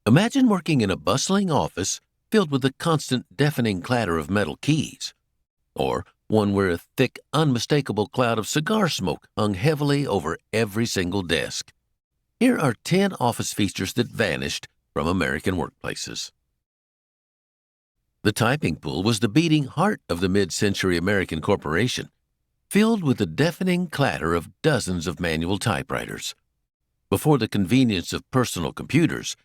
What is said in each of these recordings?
Imagine working in a bustling office filled with the constant deafening clatter of metal keys, or one where a thick, unmistakable cloud of cigar smoke hung heavily over every single desk. Here are 10 office features that vanished from American workplaces. The typing pool was the beating heart of the mid-century American corporation, filled with the deafening clatter of dozens of manual typewriters. Before the convenience of personal computers,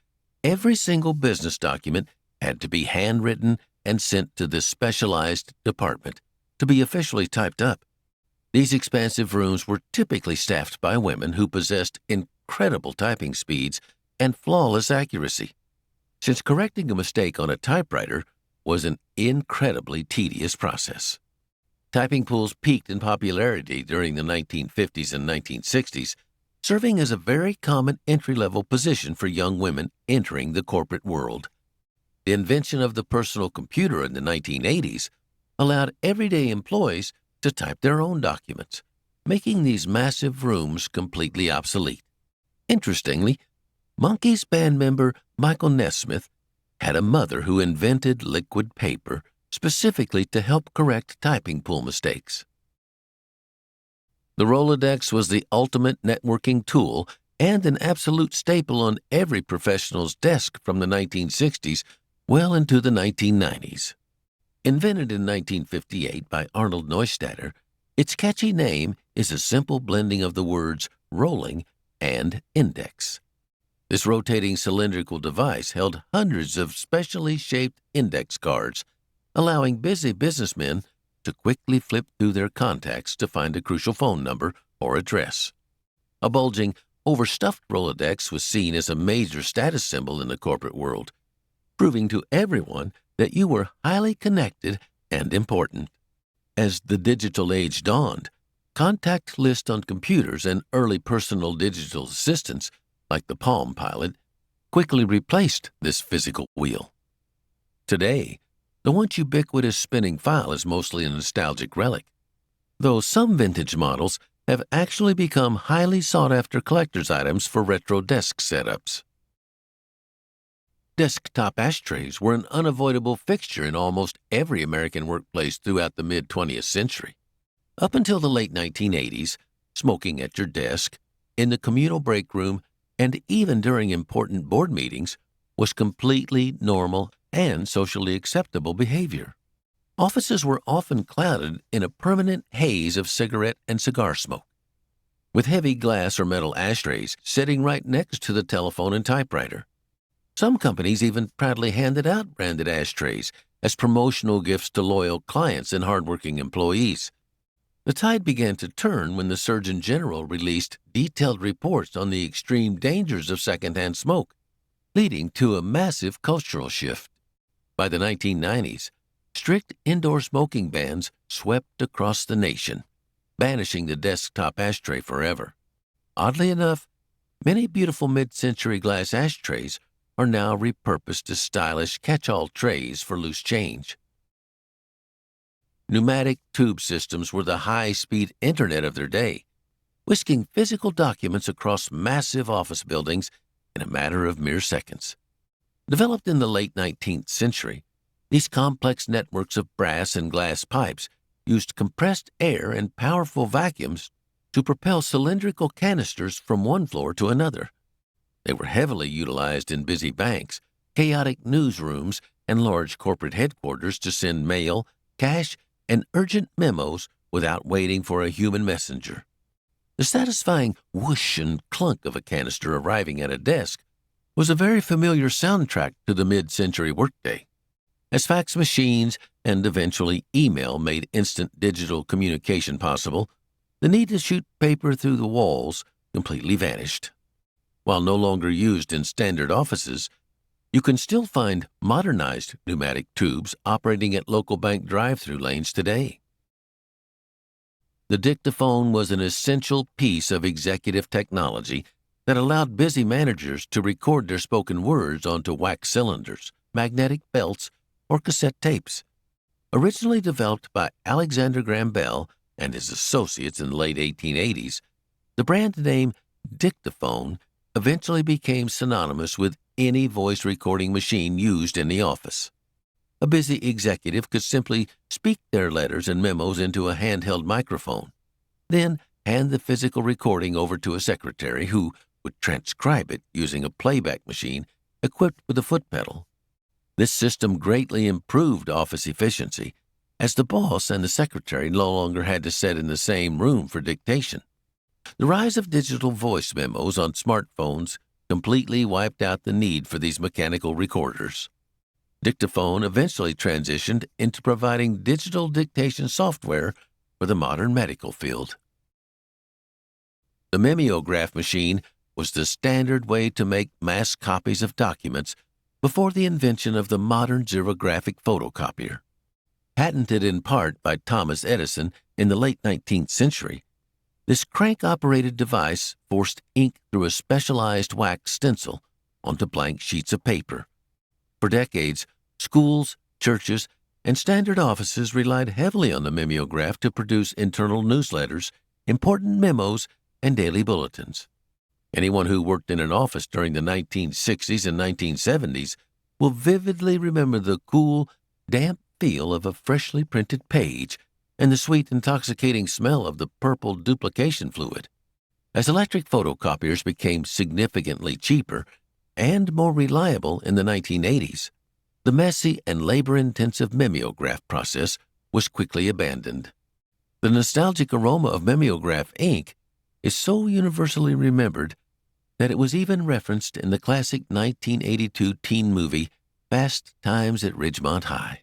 every single business document had to be handwritten and sent to this specialized department to be officially typed up. These expansive rooms were typically staffed by women who possessed incredible typing speeds and flawless accuracy, since correcting a mistake on a typewriter was an incredibly tedious process. Typing pools peaked in popularity during the 1950s and 1960s, serving as a very common entry-level position for young women entering the corporate world. The invention of the personal computer in the 1980s allowed everyday employees to type their own documents, making these massive rooms completely obsolete. Interestingly, Monkees band member Michael Nesmith had a mother who invented liquid paper specifically to help correct typing pool mistakes. The Rolodex was the ultimate networking tool and an absolute staple on every professional's desk from the 1960s well into the 1990s. Invented in 1958 by Arnold Neustadter, its catchy name is a simple blending of the words rolling and index. This rotating cylindrical device held hundreds of specially shaped index cards, allowing busy businessmen to quickly flip through their contacts to find a crucial phone number or address. A bulging, overstuffed Rolodex was seen as a major status symbol in the corporate world, proving to everyone that you were highly connected and important. As the digital age dawned, contact lists on computers and early personal digital assistants, like the Palm Pilot, quickly replaced this physical wheel. Today, the once ubiquitous spinning file is mostly a nostalgic relic, though some vintage models have actually become highly sought-after collector's items for retro desk setups. Desktop ashtrays were an unavoidable fixture in almost every American workplace throughout the mid-20th century. Up until the late 1980s, smoking at your desk, in the communal break room, and even during important board meetings was completely normal and socially acceptable behavior. Offices were often clouded in a permanent haze of cigarette and cigar smoke, with heavy glass or metal ashtrays sitting right next to the telephone and typewriter. Some companies even proudly handed out branded ashtrays as promotional gifts to loyal clients and hardworking employees. The tide began to turn when the Surgeon General released detailed reports on the extreme dangers of secondhand smoke, leading to a massive cultural shift. By the 1990s, strict indoor smoking bans swept across the nation, banishing the desktop ashtray forever. Oddly enough, many beautiful mid-century glass ashtrays are now repurposed as stylish catch-all trays for loose change. Pneumatic tube systems were the high-speed internet of their day, whisking physical documents across massive office buildings in a matter of mere seconds. Developed in the late 19th century, these complex networks of brass and glass pipes used compressed air and powerful vacuums to propel cylindrical canisters from one floor to another. They were heavily utilized in busy banks, chaotic newsrooms, and large corporate headquarters to send mail, cash, and urgent memos without waiting for a human messenger. The satisfying whoosh and clunk of a canister arriving at a desk was a very familiar soundtrack to the mid-century workday. As fax machines and eventually email made instant digital communication possible, the need to shoot paper through the walls completely vanished. While no longer used in standard offices, you can still find modernized pneumatic tubes operating at local bank drive-through lanes today. The Dictaphone was an essential piece of executive technology that allowed busy managers to record their spoken words onto wax cylinders, magnetic belts, or cassette tapes. Originally developed by Alexander Graham Bell and his associates in the late 1880s, the brand name Dictaphone eventually became synonymous with any voice recording machine used in the office. A busy executive could simply speak their letters and memos into a handheld microphone, then hand the physical recording over to a secretary who would transcribe it using a playback machine equipped with a foot pedal. This system greatly improved office efficiency, as the boss and the secretary no longer had to sit in the same room for dictation. The rise of digital voice memos on smartphones completely wiped out the need for these mechanical recorders. Dictaphone eventually transitioned into providing digital dictation software for the modern medical field. The mimeograph machine was the standard way to make mass copies of documents before the invention of the modern xerographic photocopier. Patented in part by Thomas Edison in the late 19th century, this crank-operated device forced ink through a specialized wax stencil onto blank sheets of paper. For decades, schools, churches, and standard offices relied heavily on the mimeograph to produce internal newsletters, important memos, and daily bulletins. Anyone who worked in an office during the 1960s and 1970s will vividly remember the cool, damp feel of a freshly printed page and the sweet, intoxicating smell of the purple duplication fluid. As electric photocopiers became significantly cheaper and more reliable in the 1980s, the messy and labor-intensive mimeograph process was quickly abandoned. The nostalgic aroma of mimeograph ink is so universally remembered that it was even referenced in the classic 1982 teen movie Fast Times at Ridgemont High.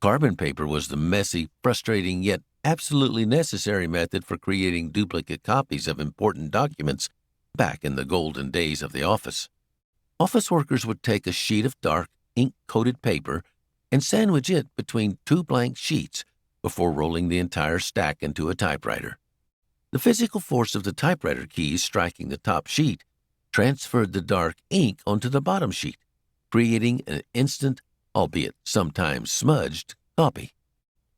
Carbon paper was the messy, frustrating, yet absolutely necessary method for creating duplicate copies of important documents back in the golden days of the office. Office workers would take a sheet of dark, ink-coated paper and sandwich it between two blank sheets before rolling the entire stack into a typewriter. The physical force of the typewriter keys striking the top sheet transferred the dark ink onto the bottom sheet, creating an instant, albeit sometimes smudged, copy.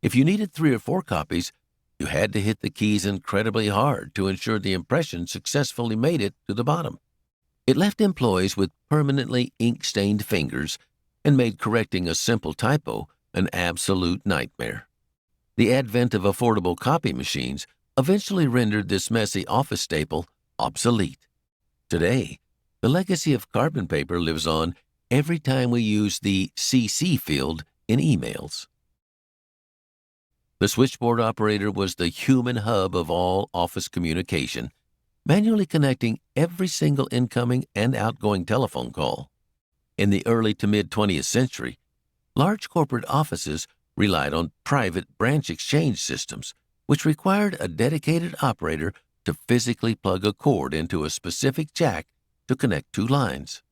If you needed 3 or 4 copies, you had to hit the keys incredibly hard to ensure the impression successfully made it to the bottom. It left employees with permanently ink-stained fingers and made correcting a simple typo an absolute nightmare. The advent of affordable copy machines eventually rendered this messy office staple obsolete. Today, the legacy of carbon paper lives on every time we use the CC field in emails. The switchboard operator was the human hub of all office communication, manually connecting every single incoming and outgoing telephone call. In the early to mid-20th century, large corporate offices relied on private branch exchange systems, which required a dedicated operator to physically plug a cord into a specific jack to connect 2 lines.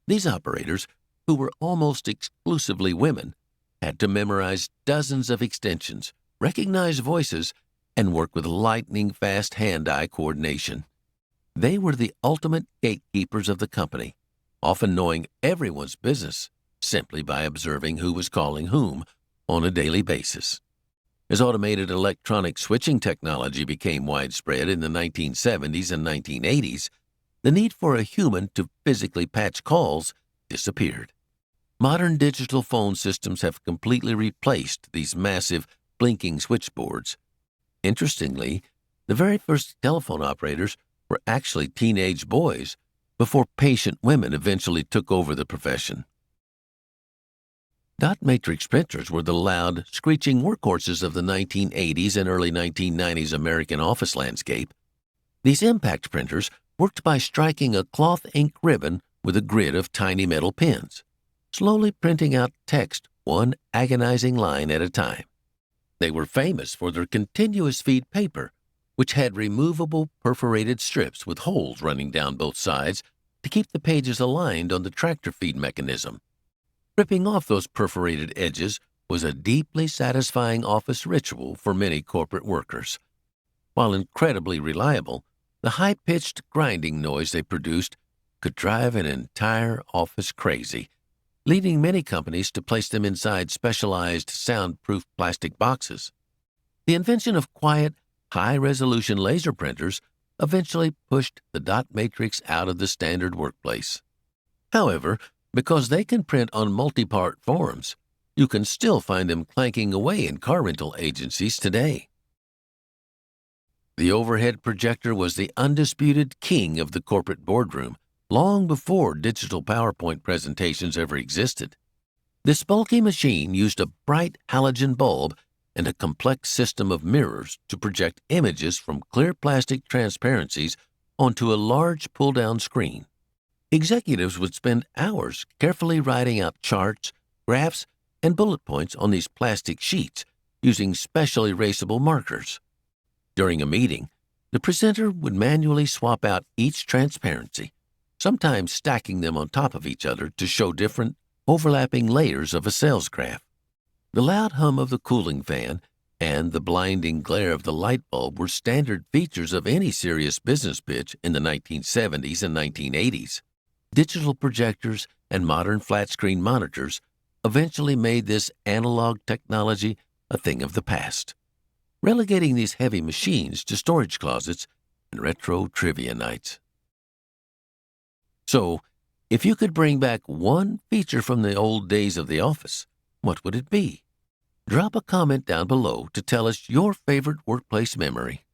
These operators, who were almost exclusively women, had to memorize dozens of extensions, recognize voices, and work with lightning-fast hand-eye coordination. They were the ultimate gatekeepers of the company, often knowing everyone's business simply by observing who was calling whom on a daily basis. As automated electronic switching technology became widespread in the 1970s and 1980s, the need for a human to physically patch calls disappeared. Modern digital phone systems have completely replaced these massive, blinking switchboards. Interestingly, the very first telephone operators were actually teenage boys before patient women eventually took over the profession. Dot matrix printers were the loud, screeching workhorses of the 1980s and early 1990s American office landscape. These impact printers worked by striking a cloth ink ribbon with a grid of tiny metal pins, slowly printing out text one agonizing line at a time. They were famous for their continuous feed paper, which had removable perforated strips with holes running down both sides to keep the pages aligned on the tractor feed mechanism. Ripping off those perforated edges was a deeply satisfying office ritual for many corporate workers. While incredibly reliable, the high-pitched grinding noise they produced could drive an entire office crazy, leading many companies to place them inside specialized soundproof plastic boxes. The invention of quiet, high-resolution laser printers eventually pushed the dot matrix out of the standard workplace. However, because they can print on multi-part forms, you can still find them clanking away in car rental agencies today. The overhead projector was the undisputed king of the corporate boardroom long before digital PowerPoint presentations ever existed. This bulky machine used a bright halogen bulb and a complex system of mirrors to project images from clear plastic transparencies onto a large pull-down screen. Executives would spend hours carefully writing out charts, graphs, and bullet points on these plastic sheets using special erasable markers. During a meeting, the presenter would manually swap out each transparency, sometimes stacking them on top of each other to show different, overlapping layers of a sales graph. The loud hum of the cooling fan and the blinding glare of the light bulb were standard features of any serious business pitch in the 1970s and 1980s. Digital projectors and modern flat-screen monitors eventually made this analog technology a thing of the past, relegating these heavy machines to storage closets and retro trivia nights. So, if you could bring back one feature from the old days of the office, what would it be? Drop a comment down below to tell us your favorite workplace memory.